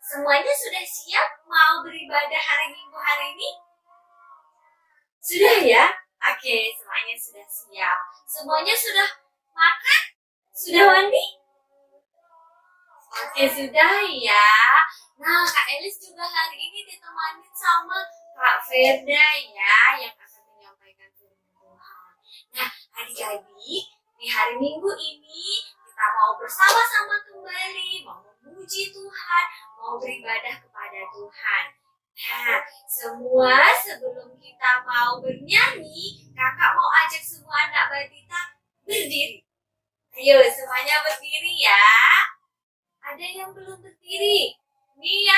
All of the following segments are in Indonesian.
Semuanya sudah siap mau beribadah hari Minggu hari ini? Sudah ya? Oke, semuanya sudah siap. Semuanya sudah makan? Sudah mandi? Oke, sudah ya. Nah, Kak Elis juga hari ini ditemani sama Kak Firda ya, yang akan menyampaikan firman Tuhan. Nah, adik-adik, di hari Minggu ini kita mau bersama-sama kembali, mau memuji Tuhan, mau beribadah kepada Tuhan. Nah, semua sebelum kita mau bernyanyi, kakak mau ajak semua anak Batita berdiri. Ayo, semuanya berdiri ya. Ada yang belum berdiri? Nih, ya,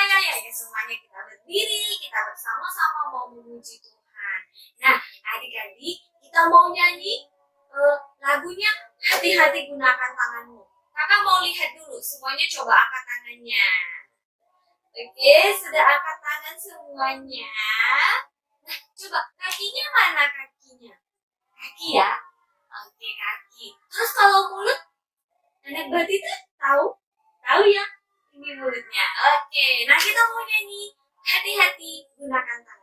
semuanya kita berdiri, kita bersama-sama mau memuji Tuhan. Nah, adik-adik, kita mau nyanyi lagunya Hati-hati Gunakan Tanganmu. Kakak mau lihat dulu, semuanya coba angkat tangannya. Oke, sudah angkat tangan semuanya. Nah, coba kakinya mana kakinya? Kaki ya? Oke, kaki. Terus kalau mulut, anak Batita tahu? Tahu ya? Ini mulutnya. Oke, nah kita mau nyanyi Hati-hati Gunakan Tangan.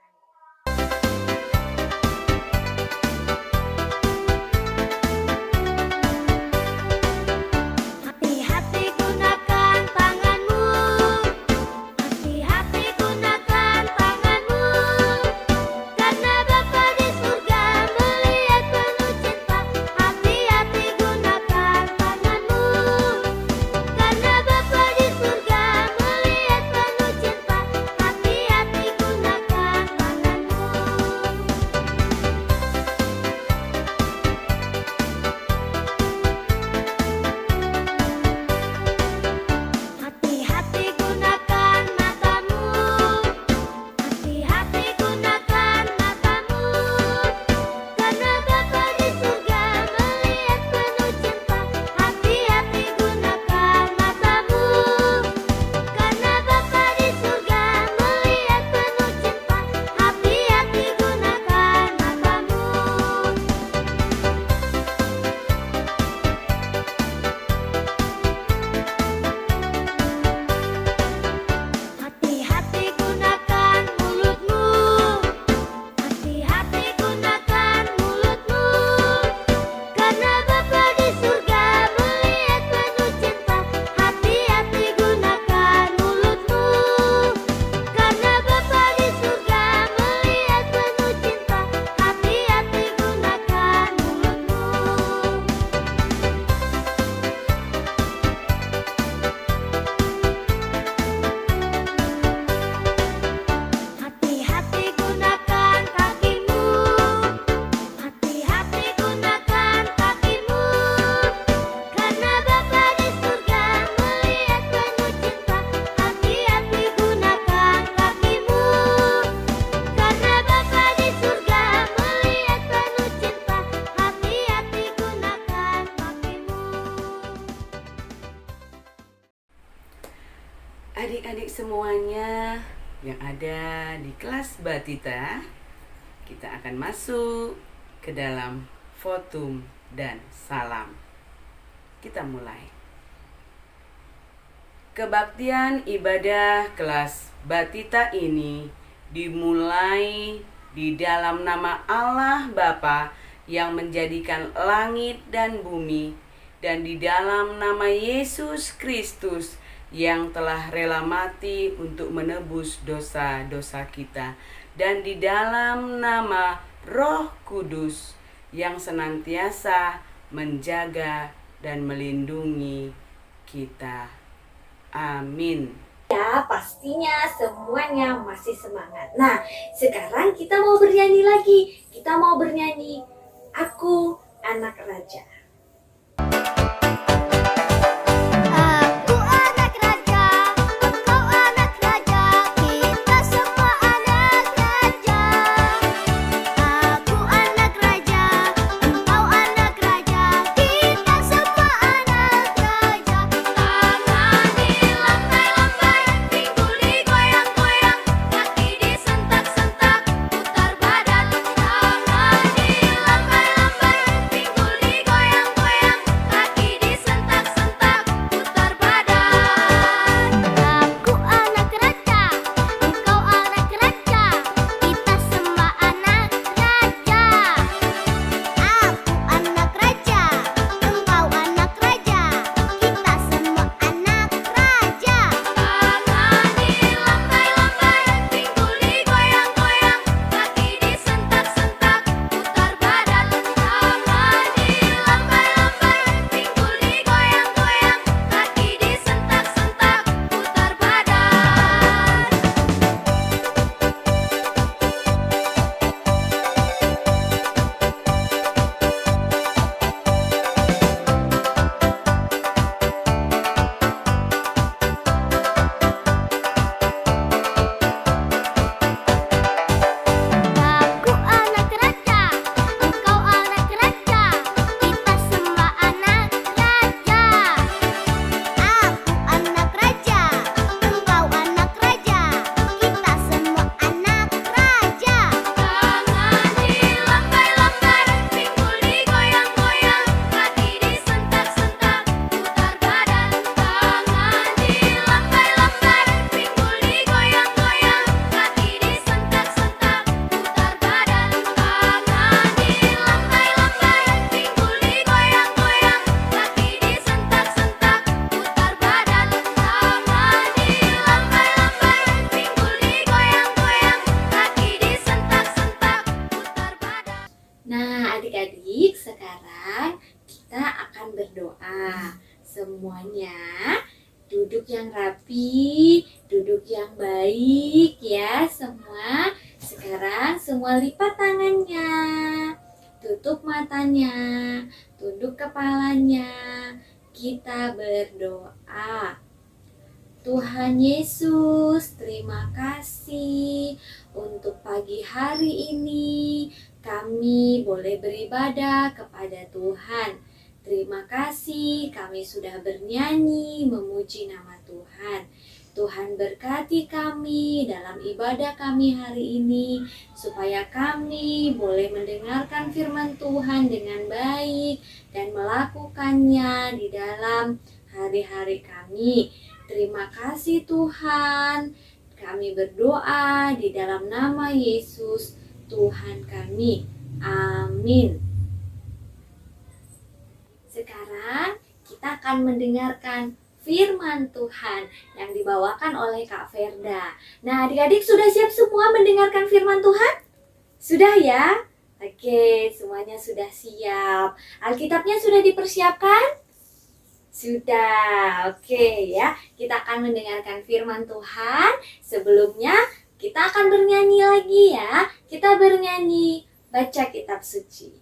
Adik-adik semuanya yang ada di kelas Batita, kita akan masuk ke dalam votum dan salam. Kita mulai. Kebaktian ibadah kelas Batita ini dimulai di dalam nama Allah Bapa yang menjadikan langit dan bumi, dan di dalam nama Yesus Kristus yang telah rela mati untuk menebus dosa-dosa kita, dan di dalam nama Roh Kudus yang senantiasa menjaga dan melindungi kita. Amin. Ya, pastinya semuanya masih semangat. Nah, sekarang kita mau bernyanyi lagi. Kita mau bernyanyi Aku Anak Raja. Goyang Semuanya duduk yang rapi, duduk yang baik ya semua. Sekarang semua lipat tangannya, tutup matanya, tunduk kepalanya. Kita berdoa. Tuhan Yesus, terima kasih untuk pagi hari ini kami boleh beribadah kepada Tuhan. Terima kasih kami sudah bernyanyi memuji nama Tuhan. Tuhan berkati kami dalam ibadah kami hari ini supaya kami boleh mendengarkan firman Tuhan dengan baik dan melakukannya di dalam hari-hari kami. Terima kasih Tuhan. Kami berdoa di dalam nama Yesus Tuhan kami. Amin. Sekarang kita akan mendengarkan firman Tuhan yang dibawakan oleh Kak Verda. Nah, adik-adik sudah siap semua mendengarkan firman Tuhan? Sudah ya? Oke, semuanya sudah siap. Alkitabnya sudah dipersiapkan? Sudah, oke ya. Kita akan mendengarkan firman Tuhan. Sebelumnya kita akan bernyanyi lagi ya. Kita bernyanyi baca kitab suci.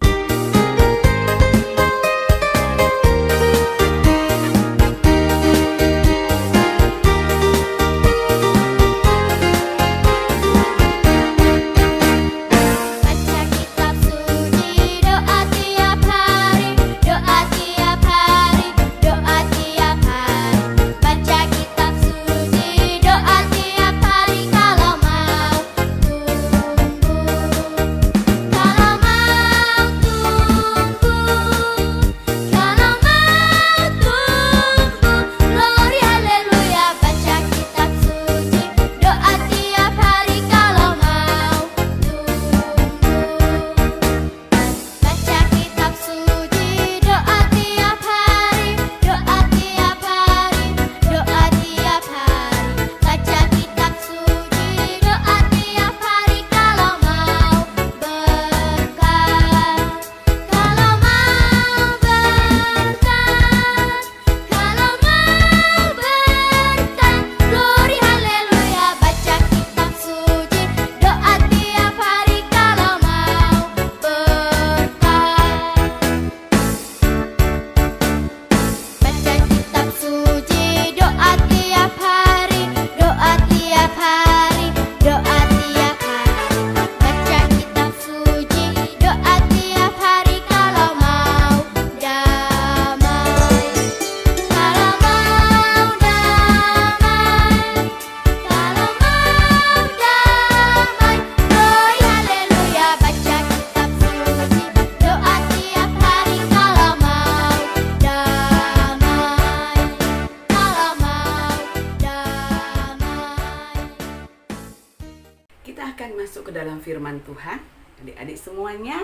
Masuk ke dalam firman Tuhan, adik-adik semuanya.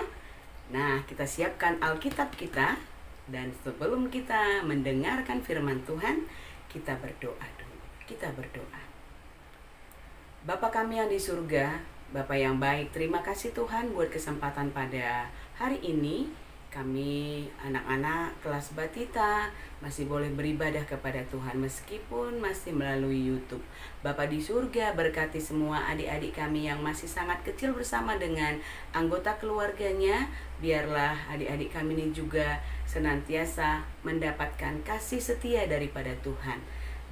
Nah, kita siapkan Alkitab kita. Dan sebelum kita mendengarkan firman Tuhan, kita berdoa dulu. Kita berdoa. Bapa kami yang di surga, Bapa yang baik, terima kasih Tuhan buat kesempatan pada hari ini. Kami anak-anak kelas Batita masih boleh beribadah kepada Tuhan meskipun masih melalui YouTube. Bapa di surga, berkati semua adik-adik kami yang masih sangat kecil bersama dengan anggota keluarganya. Biarlah adik-adik kami ini juga senantiasa mendapatkan kasih setia daripada Tuhan.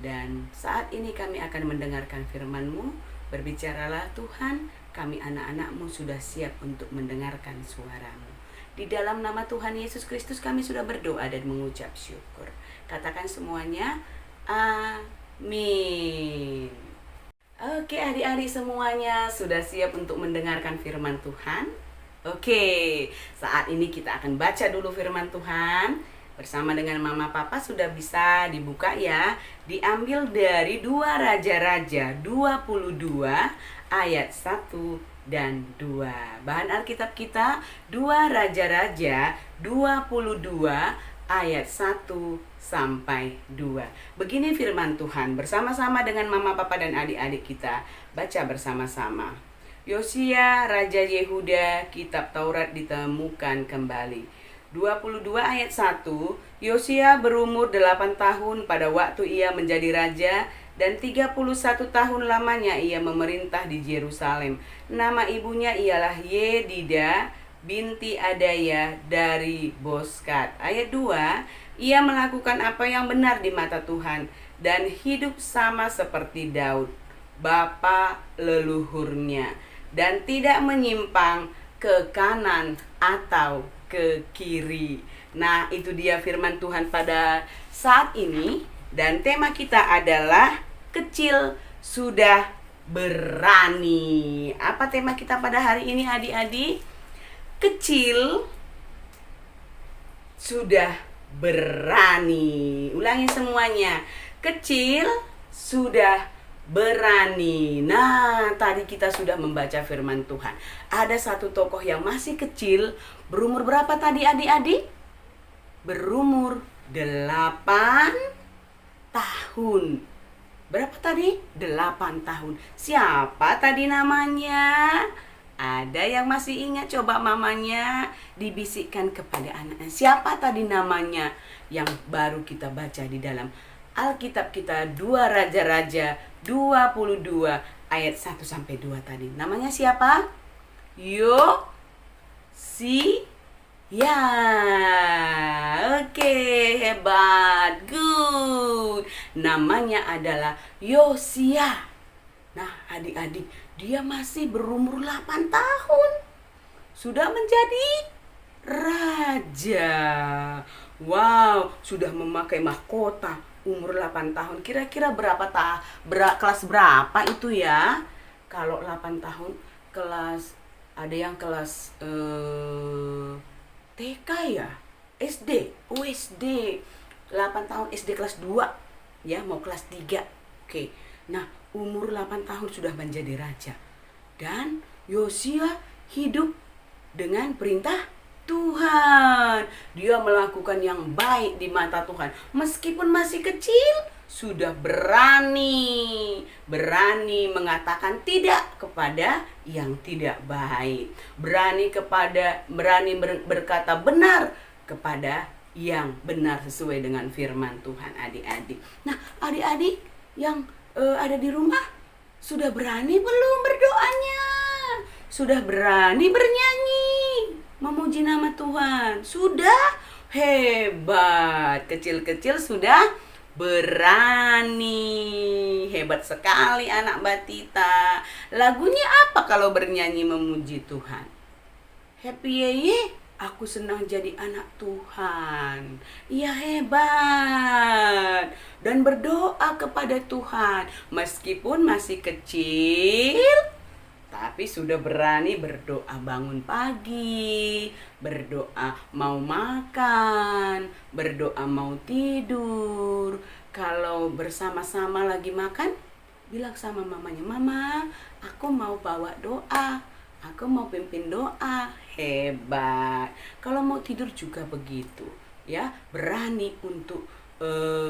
Dan saat ini kami akan mendengarkan firman-Mu. Berbicaralah Tuhan, kami anak-anak-Mu sudah siap untuk mendengarkan suara-Mu. Di dalam nama Tuhan Yesus Kristus kami sudah berdoa dan mengucap syukur. Katakan semuanya, amin. Oke, adik-adik semuanya sudah siap untuk mendengarkan firman Tuhan? Oke, saat ini kita akan baca dulu firman Tuhan. Bersama dengan Mama Papa sudah bisa dibuka ya. Diambil dari 2 Raja-Raja 22 ayat 1 dan 2. Bahan Alkitab kita 2 Raja-Raja 22 ayat 1 sampai 2. Begini firman Tuhan, bersama-sama dengan Mama, Papa, dan adik-adik kita baca bersama-sama. Yosia Raja Yehuda, kitab Taurat ditemukan kembali. 22 ayat 1, Yosia berumur 8 tahun pada waktu ia menjadi raja, dan 31 tahun lamanya ia memerintah di Yerusalem. Nama ibunya ialah Yedida binti Adaya dari Boskat. Ayat 2, ia melakukan apa yang benar di mata Tuhan dan hidup sama seperti Daud, bapa leluhurnya, dan tidak menyimpang ke kanan atau ke kiri. Nah, itu dia firman Tuhan pada saat ini, dan tema kita adalah kecil sudah berani. Apa tema kita pada hari ini, adik-adik? Kecil sudah berani. Ulangi semuanya. Kecil sudah berani. Nah, tadi kita sudah membaca firman Tuhan. Ada satu tokoh yang masih kecil, berumur berapa tadi adik-adik? Berumur 8 tahun. Berapa tadi? 8 tahun. Siapa tadi namanya? Ada yang masih ingat? Coba mamanya dibisikkan kepada anaknya. Siapa tadi namanya yang baru kita baca di dalam Alkitab kita, 2 Raja-Raja 22 ayat 1-2 tadi. Namanya siapa? Ya, oke, hebat, good. Namanya adalah Yosia. Nah, adik-adik, dia masih berumur 8 tahun. Sudah menjadi raja. Wow, sudah memakai mahkota. Umur 8 tahun. Kira-kira kelas berapa itu ya? Kalau 8 tahun, kelas, ada yang kelas TK ya, SD, SD, 8 tahun SD kelas 2, ya mau kelas 3. Oke, nah umur 8 tahun sudah menjadi raja. Dan Yosia hidup dengan perintah Tuhan. Dia melakukan yang baik di mata Tuhan. Meskipun masih kecil, sudah berani mengatakan tidak kepada yang tidak baik. Berani berkata benar kepada yang benar sesuai dengan firman Tuhan, adik-adik. Nah, adik-adik yang ada di rumah, sudah berani belum berdoanya? Sudah berani bernyanyi, memuji nama Tuhan? Sudah? Hebat. Kecil-kecil sudah berani. Hebat sekali anak Batita. Lagunya apa kalau bernyanyi memuji Tuhan? Happy ye, aku senang jadi anak Tuhan. Iya, hebat. Dan berdoa kepada Tuhan. Meskipun masih kecil, tapi sudah berani berdoa bangun pagi, berdoa mau makan, berdoa mau tidur. Kalau bersama-sama lagi makan, bilang sama mamanya, "Mama, aku mau bawa doa, aku mau pimpin doa." Hebat. Kalau mau tidur juga begitu, ya, berani untuk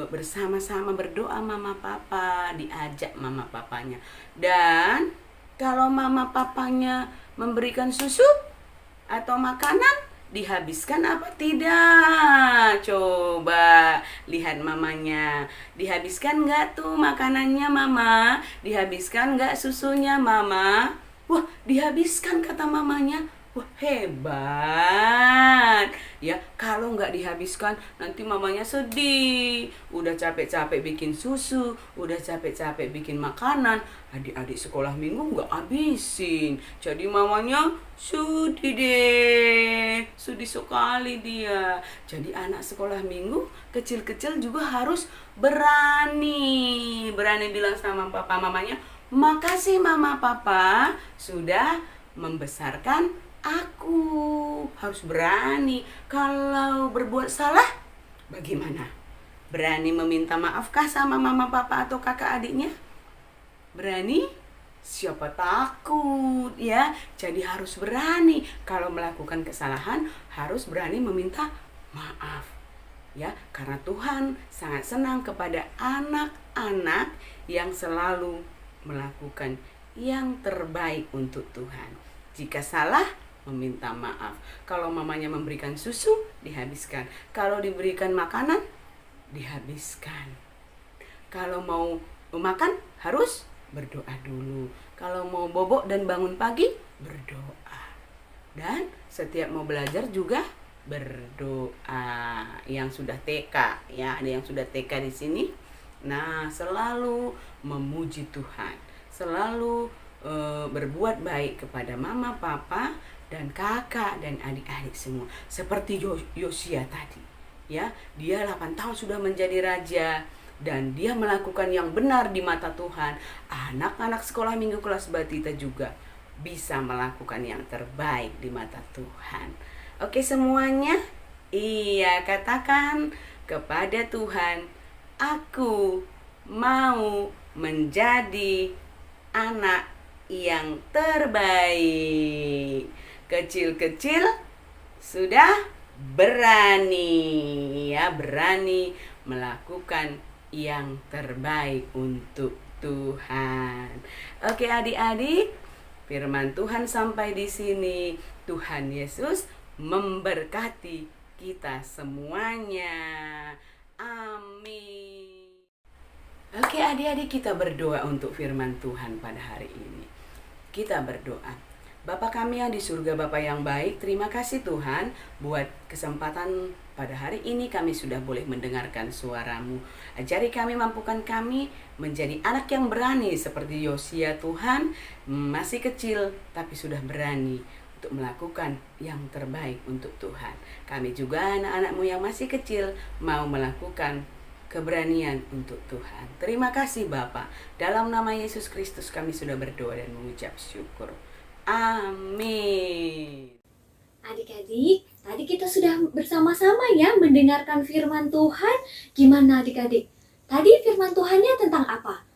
bersama-sama berdoa mama papa, diajak mama papanya. Dan kalau mama papanya memberikan susu atau makanan, dihabiskan apa tidak? Coba lihat mamanya. Dihabiskan nggak tuh makanannya mama? Dihabiskan nggak susunya mama? Wah, dihabiskan kata mamanya. Wah, hebat. Ya, kalau nggak dihabiskan nanti mamanya sedih. Udah capek-capek bikin susu, udah capek-capek bikin makanan, adik-adik sekolah minggu nggak habisin. Jadi mamanya sedih deh. Sedih sekali dia. Jadi anak sekolah minggu kecil-kecil juga harus berani. Berani bilang sama papa mamanya, "Makasih mama papa sudah membesarkan aku." Harus berani. Kalau berbuat salah, bagaimana? Berani meminta maafkah sama mama papa atau kakak adiknya? Berani? Siapa takut, ya? Jadi harus berani. Kalau melakukan kesalahan, harus berani meminta maaf, ya, karena Tuhan sangat senang kepada anak-anak yang selalu melakukan yang terbaik untuk Tuhan. Jika salah, meminta maaf. Kalau mamanya memberikan susu, dihabiskan. Kalau diberikan makanan, dihabiskan. Kalau mau makan, harus berdoa dulu. Kalau mau bobok dan bangun pagi, berdoa. Dan setiap mau belajar juga berdoa. Yang sudah TK, ya, ada yang sudah TK di sini. Nah, selalu memuji Tuhan, selalu berbuat baik kepada mama, papa, dan kakak dan adik-adik semua. Seperti Yosia tadi, ya, dia 8 tahun sudah menjadi raja dan dia melakukan yang benar di mata Tuhan. Anak-anak sekolah minggu kelas Batita juga bisa melakukan yang terbaik di mata Tuhan. Oke semuanya, iya, katakan kepada Tuhan, aku mau menjadi anak yang terbaik. Kecil-kecil sudah berani, ya, berani melakukan yang terbaik untuk Tuhan. Oke adik-adik, firman Tuhan sampai di sini. Tuhan Yesus memberkati kita semuanya. Amin. Oke adik-adik, kita berdoa untuk firman Tuhan pada hari ini. Kita berdoa. Bapa kami yang di surga, Bapa yang baik, terima kasih Tuhan buat kesempatan pada hari ini kami sudah boleh mendengarkan suara-Mu. Ajari kami, mampukan kami menjadi anak yang berani seperti Yosia Tuhan, masih kecil tapi sudah berani untuk melakukan yang terbaik untuk Tuhan. Kami juga anak-anak-Mu yang masih kecil mau melakukan keberanian untuk Tuhan. Terima kasih Bapa. Dalam nama Yesus Kristus kami sudah berdoa dan mengucap syukur. Amin. Adik-adik, tadi kita sudah bersama-sama ya mendengarkan firman Tuhan. Gimana adik-adik? Tadi firman Tuhannya tentang apa?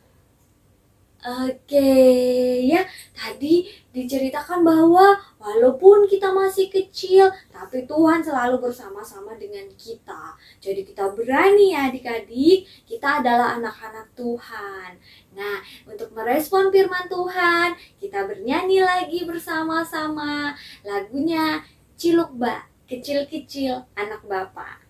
Oke, ya, tadi diceritakan bahwa walaupun kita masih kecil, tapi Tuhan selalu bersama-sama dengan kita. Jadi kita berani ya adik-adik, kita adalah anak-anak Tuhan. Nah, untuk merespon firman Tuhan, kita bernyanyi lagi bersama-sama lagunya Ciluk Ba, kecil-kecil anak Bapa.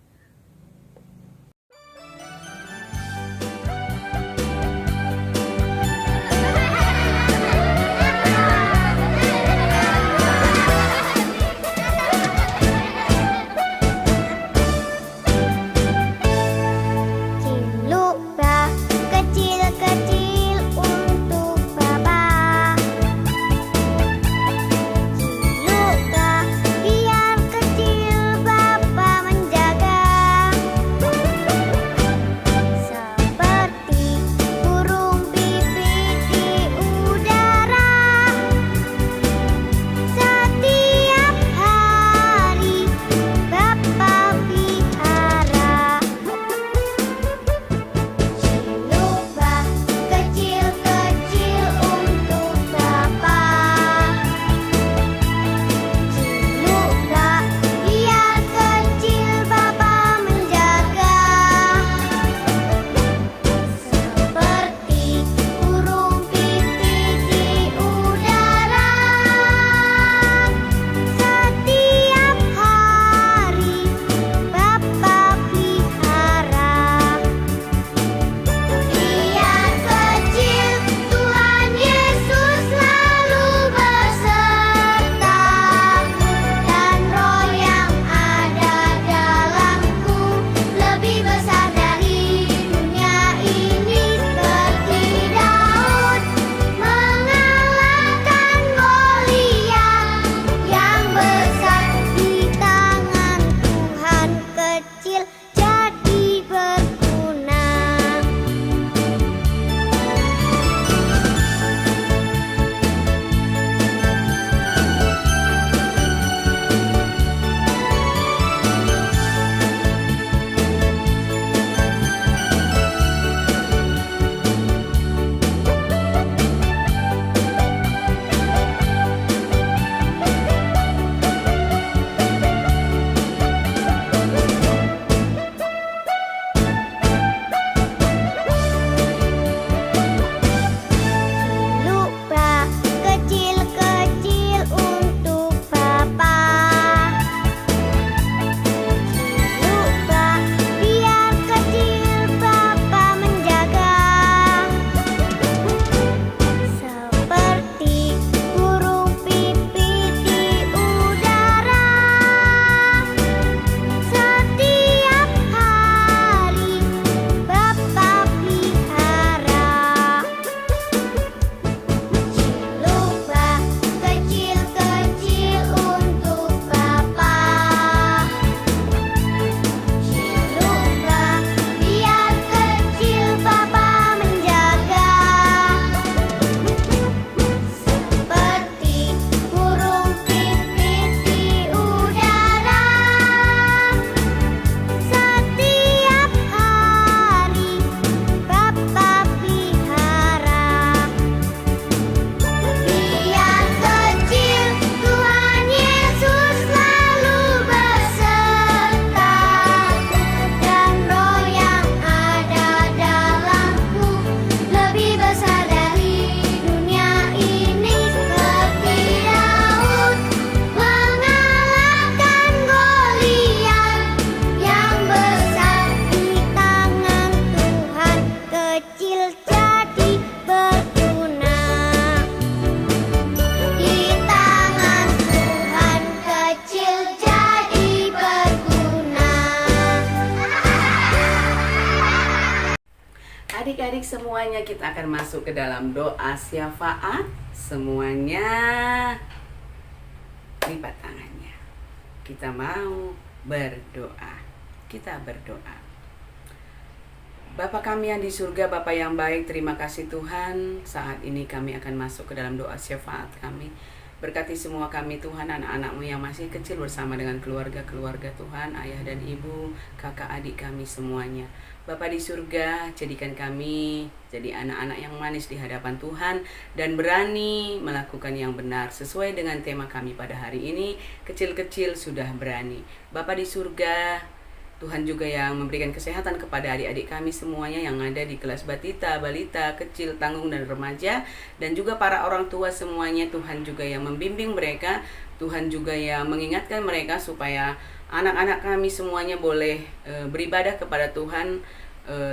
Ciluklah kecil-kecil untuk Bapa. Ciluklah biar kecil Bapa menjaga. adik-adik semuanya, kita akan masuk ke dalam doa syafaat. Semuanya lipat tangannya. Kita mau berdoa. Kita berdoa. Bapa kami yang di surga, Bapa yang baik, terima kasih Tuhan. Saat ini kami akan masuk ke dalam doa syafaat kami. Berkati semua kami Tuhan, anak-anak-Mu yang masih kecil bersama dengan keluarga-keluarga Tuhan, ayah dan ibu, kakak adik kami semuanya. Bapa di surga, jadikan kami jadi anak-anak yang manis di hadapan Tuhan dan berani melakukan yang benar sesuai dengan tema kami pada hari ini, kecil-kecil sudah berani. Bapa di surga, Tuhan juga yang memberikan kesehatan kepada adik-adik kami semuanya yang ada di kelas batita, balita, kecil, tanggung, dan remaja. Dan juga para orang tua semuanya, Tuhan juga yang membimbing mereka. Tuhan juga yang mengingatkan mereka supaya anak-anak kami semuanya boleh beribadah kepada Tuhan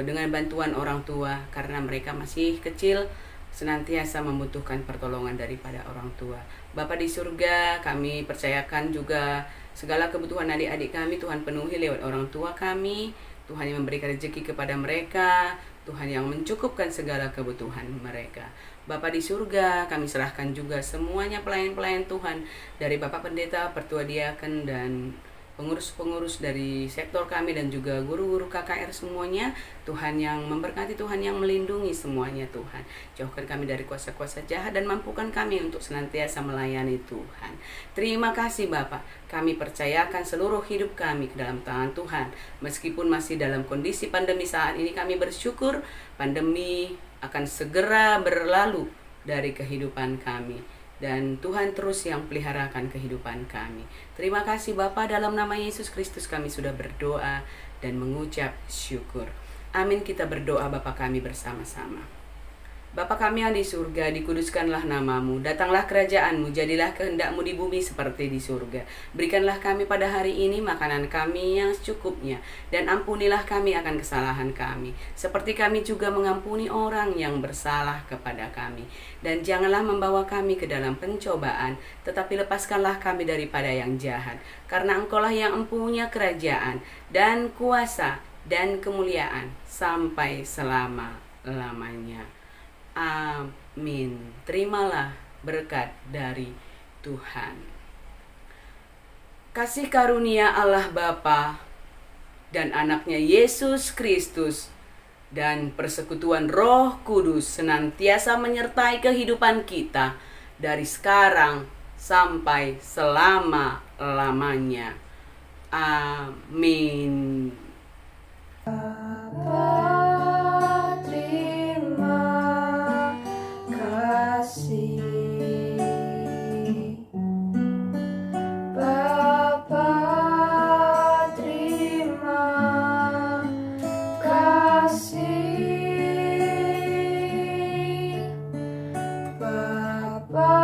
dengan bantuan orang tua. Karena mereka masih kecil, senantiasa membutuhkan pertolongan daripada orang tua. Bapa di surga, kami percayakan juga segala kebutuhan adik-adik kami Tuhan penuhi lewat orang tua kami. Tuhan yang memberikan rezeki kepada mereka, Tuhan yang mencukupkan segala kebutuhan mereka. Bapa di surga, kami serahkan juga semuanya pelayan-pelayan Tuhan, dari Bapak Pendeta, Pertua Diaken, dan pengurus-pengurus dari sektor kami, dan juga guru-guru KKR semuanya. Tuhan yang memberkati, Tuhan yang melindungi semuanya Tuhan. Jauhkan kami dari kuasa-kuasa jahat dan mampukan kami untuk senantiasa melayani Tuhan. Terima kasih Bapak. Kami percayakan seluruh hidup kami ke dalam tangan Tuhan. Meskipun masih dalam kondisi pandemi saat ini, kami bersyukur pandemi akan segera berlalu dari kehidupan kami. Dan Tuhan terus yang peliharakan kehidupan kami. Terima kasih Bapa, dalam nama Yesus Kristus kami sudah berdoa dan mengucap syukur. Amin. Kita berdoa Bapa kami bersama-sama. Bapa kami yang di surga, dikuduskanlah namamu, datanglah kerajaan-Mu, jadilah kehendak-Mu di bumi seperti di surga. Berikanlah kami pada hari ini makanan kami yang secukupnya, dan ampunilah kami akan kesalahan kami, seperti kami juga mengampuni orang yang bersalah kepada kami. Dan janganlah membawa kami ke dalam pencobaan, tetapi lepaskanlah kami daripada yang jahat. Karena Engkaulah yang empunya kerajaan, dan kuasa, dan kemuliaan, sampai selama-lamanya. Amin. Terimalah berkat dari Tuhan. Kasih karunia Allah Bapa dan anaknya Yesus Kristus dan persekutuan Roh Kudus senantiasa menyertai kehidupan kita dari sekarang sampai selama-lamanya. Amin. Bapa